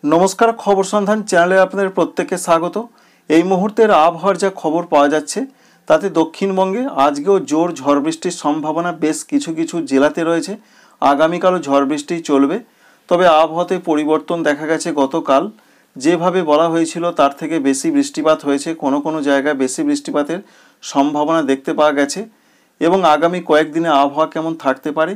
নমস্কার, খবর সন্ধান চ্যানেলে আপনাদের প্রত্যেককে স্বাগত। এই মুহূর্তের আবহাওয়ার যা খবর পাওয়া যাচ্ছে তাতে দক্ষিণবঙ্গে আজকেও জোর ঝড় বৃষ্টির সম্ভাবনা বেশ কিছু কিছু জেলাতে রয়েছে। আগামীকালও ঝড় বৃষ্টি চলবে। তবে আবহাওয়াতে পরিবর্তন দেখা গেছে। গতকাল যেভাবে বলা হয়েছিল তার থেকে বেশি বৃষ্টিপাত হয়েছে, কোনো কোনো জায়গায় বেশি বৃষ্টিপাতের সম্ভাবনা দেখতে পাওয়া গেছে। এবং আগামী কয়েকদিনে আবহাওয়া কেমন থাকতে পারে,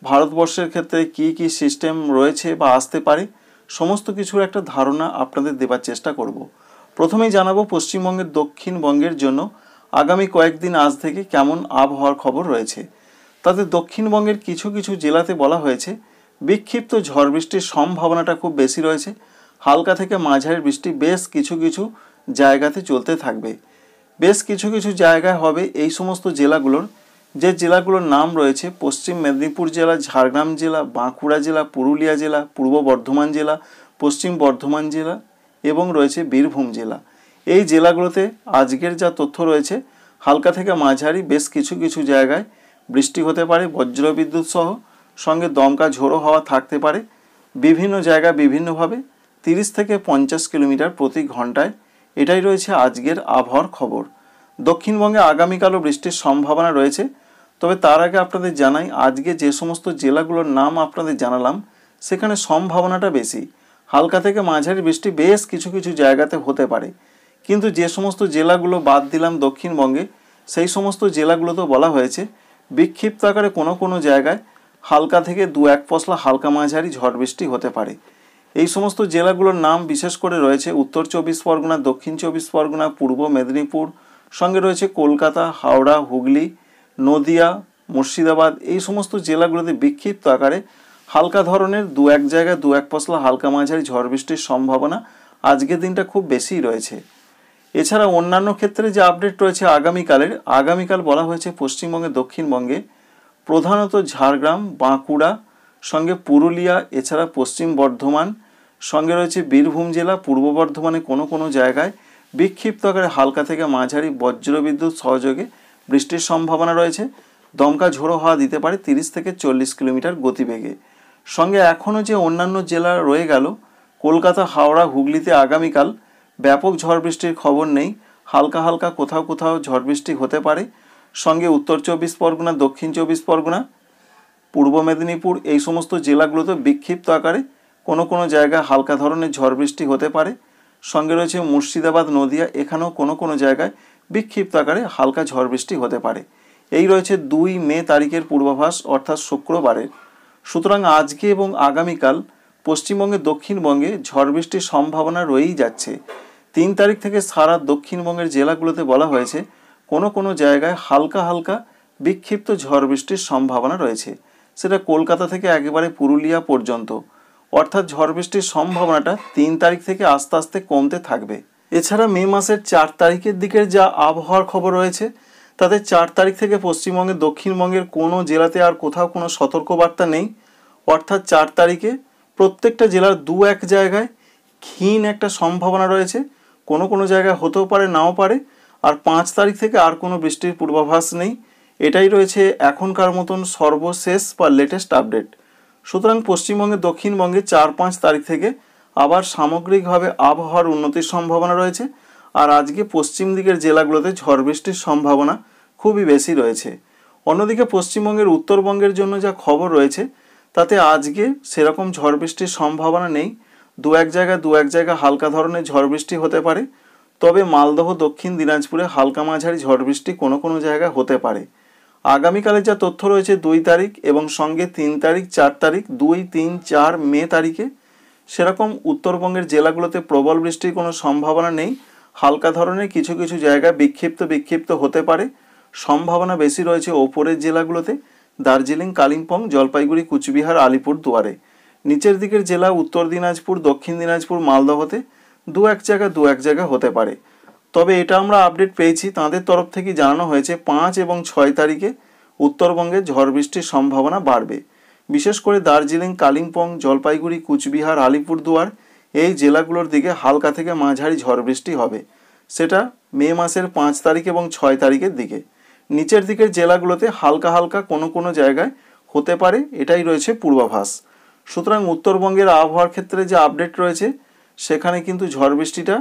ভারতবর্ষের ক্ষেত্রে কী কী সিস্টেম রয়েছে বা আসতে পারে, সমস্ত কিছুর একটা ধারণা আপনাদের দেবার চেষ্টা করব। প্রথমেই জানাবো পশ্চিমবঙ্গের দক্ষিণবঙ্গের জন্য আগামী কয়েকদিন আজ থেকে কেমন আবহাওয়ার খবর রয়েছে। তাতে দক্ষিণবঙ্গের কিছু কিছু জেলাতে বলা হয়েছে বিক্ষিপ্ত ঝড় বৃষ্টির সম্ভাবনাটা খুব বেশি রয়েছে। হালকা থেকে মাঝারি বৃষ্টি বেশ কিছু কিছু জায়গাতে চলতে থাকবে। বেশ কিছু কিছু জায়গায় হবে এই সমস্ত জেলাগুলোর, যে জেলাগুলোর নাম রয়েছে পশ্চিম মেদিনীপুর জেলা, ঝাড়গ্রাম জেলা, বাঁকুড়া জেলা, পুরুলিয়া জেলা, পূর্ব বর্ধমান জেলা, পশ্চিম বর্ধমান জেলা এবং রয়েছে বীরভূম জেলা। এই জেলাগুলোতে আজকের যা তথ্য রয়েছে হালকা থেকে মাঝারি বেশ কিছু কিছু জায়গায় বৃষ্টি হতে পারে, বজ্রবিদ্যুৎ সহ, সঙ্গে দমকা ঝোড়ো হাওয়া থাকতে পারে। বিভিন্ন জায়গায় বিভিন্নভাবে 30 থেকে 50 কিলোমিটার প্রতি ঘন্টায়। এটাই রয়েছে আজকের আবহাওয়ার খবর। দক্ষিণবঙ্গে আগামীকালও বৃষ্টির সম্ভাবনা রয়েছে। তবে তার আগে আপনাদের জানাই, আজকে যে সমস্ত জেলাগুলোর নাম আপনাদের জানালাম সেখানে সম্ভাবনাটা বেশি। হালকা থেকে মাঝারি বৃষ্টি বেশ কিছু কিছু জায়গাতে হতে পারে। কিন্তু যে সমস্ত জেলাগুলো বাদ দিলাম দক্ষিণবঙ্গে, সেই সমস্ত জেলাগুলোতেও বলা হয়েছে বিক্ষিপ্ত আকারে কোনো কোনো জায়গায় হালকা থেকে 2-1 পশলা হালকা মাঝারি ঝড় বৃষ্টি হতে পারে। এই সমস্ত জেলাগুলোর নাম বিশেষ করে রয়েছে উত্তর 24 পরগনা, দক্ষিণ 24 পরগনা, পূর্ব মেদিনীপুর, সঙ্গে রয়েছে কলকাতা, হাওড়া, হুগলি, নদিয়া, মুর্শিদাবাদ। এই সমস্ত জেলাগুলোতে বিক্ষিপ্ত আকারে হালকা ধরনের 2-1 জায়গায় 2-1 পশলা হালকা মাঝারি ঝড় বৃষ্টির সম্ভাবনা আজকের দিনটা খুব বেশিই রয়েছে। এছাড়া অন্যান্য ক্ষেত্রে যে আপডেট রয়েছে আগামীকাল বলা হয়েছে পশ্চিমবঙ্গে দক্ষিণবঙ্গে প্রধানত ঝাড়গ্রাম, বাঁকুড়া, সঙ্গে পুরুলিয়া, এছাড়া পশ্চিম বর্ধমান, সঙ্গে রয়েছে বীরভূম জেলা, পূর্ব বর্ধমানে কোনো কোনো জায়গায় বিক্ষিপ্ত আকারে হালকা থেকে মাঝারি বজ্রবিদ্যুৎ সহযোগে বৃষ্টির সম্ভাবনা রয়েছে। দমকা ঝোড়ো হাওয়া দিতে পারে 30 থেকে 40 কিলোমিটার গতিবেগে। সঙ্গে এখনও যে অন্যান্য জেলা রয়ে গেল, কলকাতা, হাওড়া, হুগলিতে আগামীকাল ব্যাপক ঝড় বৃষ্টির খবর নেই। হালকা হালকা কোথাও কোথাও ঝড় বৃষ্টি হতে পারে। সঙ্গে উত্তর 24 পরগনা, দক্ষিণ 24 পরগনা, পূর্ব মেদিনীপুর, এই সমস্ত জেলাগুলোতে বিক্ষিপ্ত আকারে কোনো কোনো জায়গায় হালকা ধরনের ঝড় বৃষ্টি হতে পারে। সঙ্গে রয়েছে মুর্শিদাবাদ, নদিয়া, এখানেও কোনো কোনো জায়গায় বিক্ষিপ্ত আকারে হালকা ঝড় বৃষ্টি হতে পারে। এই রয়েছে 2 মে তারিখের পূর্বাভাস, অর্থাৎ শুক্রবারের। সুতরাং আজকে এবং আগামীকাল পশ্চিমবঙ্গে দক্ষিণবঙ্গে ঝড় বৃষ্টির সম্ভাবনা রয়েই যাচ্ছে। 3 তারিখ থেকে সারা দক্ষিণবঙ্গের জেলাগুলোতে বলা হয়েছে কোনো কোনো জায়গায় হালকা হালকা বিক্ষিপ্ত ঝড় বৃষ্টির সম্ভাবনা রয়েছে। সেটা কলকাতা থেকে একেবারে পুরুলিয়া পর্যন্ত। অর্থাৎ ঝড় বৃষ্টির সম্ভাবনাটা 3 তারিখ থেকে আস্তে আস্তে কমতে থাকবে। এছাড়া মে মাসের 4 তারিখের দিকের যা আবহাওয়ার খবর রয়েছে তাতে 4 তারিখ থেকে পশ্চিমবঙ্গের দক্ষিণবঙ্গের কোনো জেলাতে আর কোথাও কোনো সতর্কবার্তা নেই। অর্থাৎ 4 তারিখে প্রত্যেকটা জেলার 2-1 জায়গায় ক্ষীণ একটা সম্ভাবনা রয়েছে। কোনো কোনো জায়গায় হতেও পারে, নাও পারে। আর 5 তারিখ থেকে আর কোনো বৃষ্টির পূর্বাভাস নেই। এটাই রয়েছে এখনকার মতন সর্বশেষ বা লেটেস্ট আপডেট। সুতরাং পশ্চিমবঙ্গের দক্ষিণবঙ্গে 4-5 তারিখ থেকে আবার সামগ্রিকভাবে আবহাওয়ার উন্নতির সম্ভাবনা রয়েছে। আর আজকে পশ্চিম দিকের জেলাগুলোতে ঝড় বৃষ্টির সম্ভাবনা খুবই বেশি রয়েছে। অন্যদিকে পশ্চিমবঙ্গের উত্তরবঙ্গের জন্য যা খবর রয়েছে তাতে আজকে সেরকম ঝড় বৃষ্টির সম্ভাবনা নেই। 2-1 জায়গায় হালকা ধরনের ঝড় বৃষ্টি হতে পারে। তবে মালদহ, দক্ষিণ দিনাজপুরে হালকা মাঝারি ঝড় বৃষ্টি কোনো কোনো জায়গায় হতে পারে। আগামীকালের যা তথ্য রয়েছে 2 তারিখ এবং সঙ্গে 3 তারিখ, 4 তারিখ, 2, 3, 4 মে তারিখে সেরকম উত্তরবঙ্গের জেলাগুলোতে প্রবল বৃষ্টির কোনো সম্ভাবনা নেই। হালকা ধরনের কিছু কিছু জায়গায় বিক্ষিপ্ত হতে পারে। সম্ভাবনা বেশি রয়েছে ওপরের জেলাগুলোতে, দার্জিলিং, কালিম্পং, জলপাইগুড়ি, কুচবিহার, আলিপুরদুয়ারে। নিচের দিকের জেলা উত্তর দিনাজপুর, দক্ষিণ দিনাজপুর, মালদহতে 2-1 জায়গায় হতে পারে। তবে এটা আমরা আপডেট পেয়েছি, তাদের তরফ থেকে জানানো হয়েছে 5 এবং 6 তারিখে উত্তরবঙ্গে ঝড় বৃষ্টির সম্ভাবনা বাড়বে। বিশেষ করে দার্জিলিং, কালিম্পং, জলপাইগুড়ি, কুচবিহার, আলিপুরদুয়ার এই জেলাগুলোর দিকে হালকা থেকে মাঝারি ঝড় বৃষ্টি হবে। সেটা মে মাসের 5 তারিখ এবং 6 তারিখের দিকে। নিচের দিকের জেলাগুলোতে হালকা হালকা কোনো কোনো জায়গায় হতে পারে, এটাই রয়েছে পূর্বাভাস। সুতরাং উত্তরবঙ্গের আবহাওয়ার ক্ষেত্রে যে আপডেট রয়েছে সেখানে কিন্তু ঝড় বৃষ্টিটা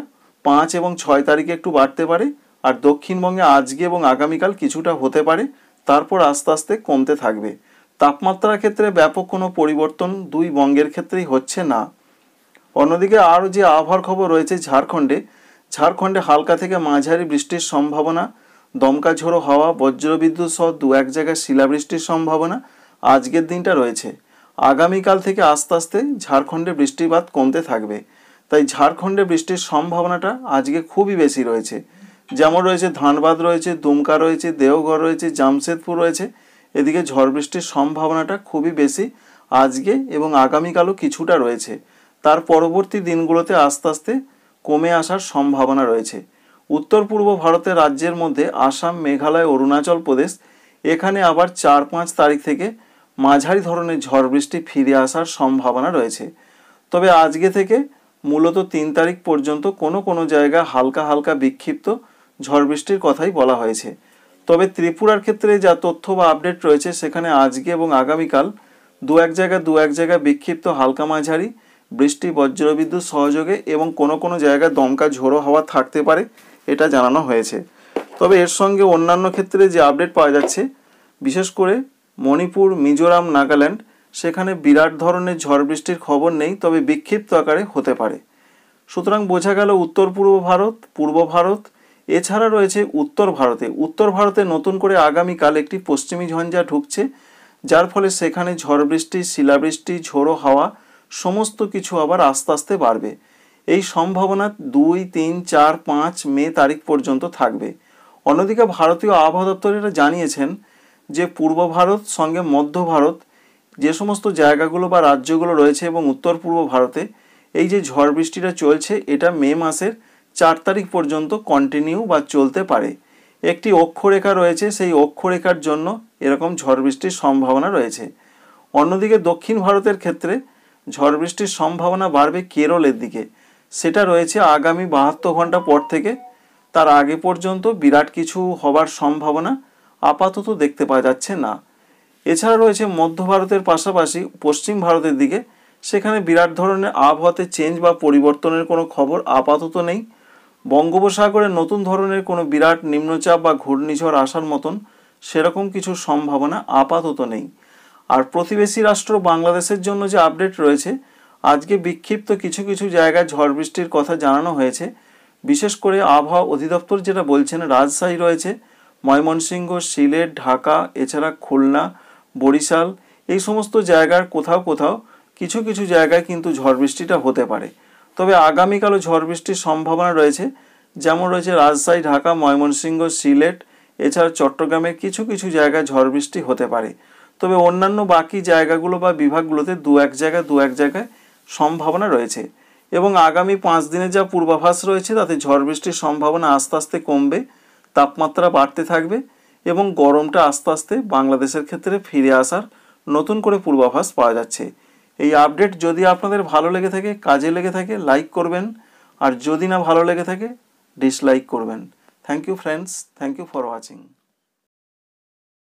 5 এবং 6 তারিখে একটু বাড়তে পারে। আর দক্ষিণবঙ্গে আজকে এবং আগামীকাল কিছুটা হতে পারে, তারপর আস্তে আস্তে কমতে থাকবে। তাপমাত্রার ক্ষেত্রে ব্যাপক কোনো পরিবর্তন দুই বঙ্গের ক্ষেত্রেই হচ্ছে না। অন্যদিকে আরও যে আবহাওয়ার খবর রয়েছে ঝাড়খণ্ডে হালকা থেকে মাঝারি বৃষ্টির সম্ভাবনা, দমকা ঝোড়ো হাওয়া, বজ্রবিদ্যুৎ সহ 2-1 জায়গায় শিলাবৃষ্টির সম্ভাবনা আজকের দিনটা রয়েছে। আগামীকাল থেকে আস্তে আস্তে ঝাড়খণ্ডে বৃষ্টিপাত কমতে থাকবে। তাই ঝাড়খণ্ডে বৃষ্টির সম্ভাবনাটা আজকে খুবই বেশি রয়েছে। যেমন রয়েছে ধানবাদ রয়েছে, দুমকা রয়েছে, দেওঘর রয়েছে, জামশেদপুর রয়েছে। এদিকে ঝড় বৃষ্টির সম্ভাবনাটা খুবই বেশি আজকে এবং আগামীকালও কিছুটা রয়েছে। তার পরবর্তী দিনগুলোতে আস্তে আস্তে কমে আসার সম্ভাবনা রয়েছে। উত্তর পূর্ব ভারতের রাজ্যের মধ্যে আসাম, মেঘালয়, অরুণাচল প্রদেশ, এখানে আবার 4-5 তারিখ থেকে মাঝারি ধরনের ঝড় বৃষ্টি ফিরে আসার সম্ভাবনা রয়েছে। তবে আজকে থেকে মূলত 3 তারিখ পর্যন্ত কোনো কোনো জায়গায় হালকা হালকা বিক্ষিপ্ত ঝড় বৃষ্টির কথাই বলা হয়েছে। তবে ত্রিপুরার ক্ষেত্রে যা তথ্য বা আপডেট রয়েছে সেখানে আজকে এবং আগামীকাল 2-1 জায়গায় বিক্ষিপ্ত হালকা মাঝারি বৃষ্টি, বজ্রবিদ্যুৎ সহযোগে এবং কোনো জায়গায় দমকা ঝোড়ো হাওয়া থাকতে পারে, এটা জানানো হয়েছে। তবে এর সঙ্গে অন্যান্য ক্ষেত্রে যে আপডেট পাওয়া যাচ্ছে, বিশেষ করে মণিপুর, মিজোরাম, নাগাল্যান্ড, সেখানে বিরাট ধরনের ঝড় বৃষ্টির খবর নেই, তবে বিক্ষিপ্ত আকারে হতে পারে। সুতরাং বোঝা গেল উত্তর পূর্ব ভারত, পূর্ব ভারত, এছাড়া রয়েছে উত্তর ভারতে নতুন করে আগামীকাল একটি পশ্চিমী ঝঞ্ঝা ঢুকছে, যার ফলে সেখানে ঝড় বৃষ্টি, শিলাবৃষ্টি, ঝোড়ো হাওয়া সমস্ত কিছু আবার আস্তে আস্তে বাড়বে। এই সম্ভাবনা 2, 3, 4, 5 মে তারিখ পর্যন্ত থাকবে। অন্যদিকে ভারতীয় আবহাওয়া দপ্তরেরা জানিয়েছেন যে পূর্ব ভারত সঙ্গে মধ্য ভারত যে সমস্ত জায়গাগুলো বা রাজ্যগুলো রয়েছে এবং উত্তর পূর্ব ভারতে এই যে ঝড় বৃষ্টিটা চলছে, এটা মে মাসের 4 তারিখ পর্যন্ত কন্টিনিউ বা চলতে পারে। একটি অক্ষরেখা রয়েছে, সেই অক্ষরেখার জন্য এরকম ঝড় বৃষ্টির সম্ভাবনা রয়েছে। অন্যদিকে দক্ষিণ ভারতের ক্ষেত্রে ঝড় বৃষ্টির সম্ভাবনা বাড়বে কেরলের দিকে, সেটা রয়েছে আগামী 72 ঘন্টা পর থেকে। তার আগে পর্যন্ত বিরাট কিছু হবার সম্ভাবনা আপাতত দেখতে পাওয়া যাচ্ছে না। এছাড়া রয়েছে মধ্য ভারতের পাশাপাশি পশ্চিম ভারতের দিকে, সেখানে বিরাট ধরনের আবহাওয়াতে চেঞ্জ বা পরিবর্তনের কোনো খবর আপাতত নেই। বঙ্গোপসাগরে নতুন ধরনের কোনো বিরাট নিম্নচাপ বা ঘূর্ণিঝড় আসার মতন সেরকম কিছু সম্ভাবনা আপাতত নেই। আর প্রতিবেশী রাষ্ট্র বাংলাদেশের জন্য যে আপডেট রয়েছে, আজকে বিক্ষিপ্ত কিছু জায়গায় ঝড় বৃষ্টির কথা জানানো হয়েছে। বিশেষ করে আবহাওয়া অধিদপ্তর যেটা বলছেন, রাজশাহী রয়েছে, ময়মনসিংহ, সিলেট, ঢাকা, এছাড়া খুলনা, বরিশাল, এই সমস্ত জায়গার কোথাও কিছু জায়গায় কিন্তু ঝড় বৃষ্টিটা হতে পারে। তবে আগামীকালও ঝড় বৃষ্টির সম্ভাবনা রয়েছে, যেমন রয়েছে রাজশাহী, ঢাকা, ময়মনসিংহ, সিলেট, এছাড়া চট্টগ্রামের কিছু জায়গায় ঝড় বৃষ্টি হতে পারে। তবে অন্যান্য বাকি জায়গাগুলো বা বিভাগগুলোতে 2-1 জায়গায় সম্ভাবনা রয়েছে। এবং আগামী 5 দিনের যা পূর্বাভাস রয়েছে তাতে ঝড় বৃষ্টির সম্ভাবনা আস্তে আস্তে কমবে, তাপমাত্রা বাড়তে থাকবে এবং গরমটা আস্তে আস্তে বাংলাদেশের ক্ষেত্রে ফিরে আসার নতুন করে পূর্বাভাস পাওয়া যাচ্ছে। এই আপডেট যদি আপনাদের ভালো লেগে থাকে, কাজে লেগে থাকে, লাইক করবেন, আর যদি না ভালো লেগে থাকে ডিসলাইক করবেন। Thank you friends, thank you for watching.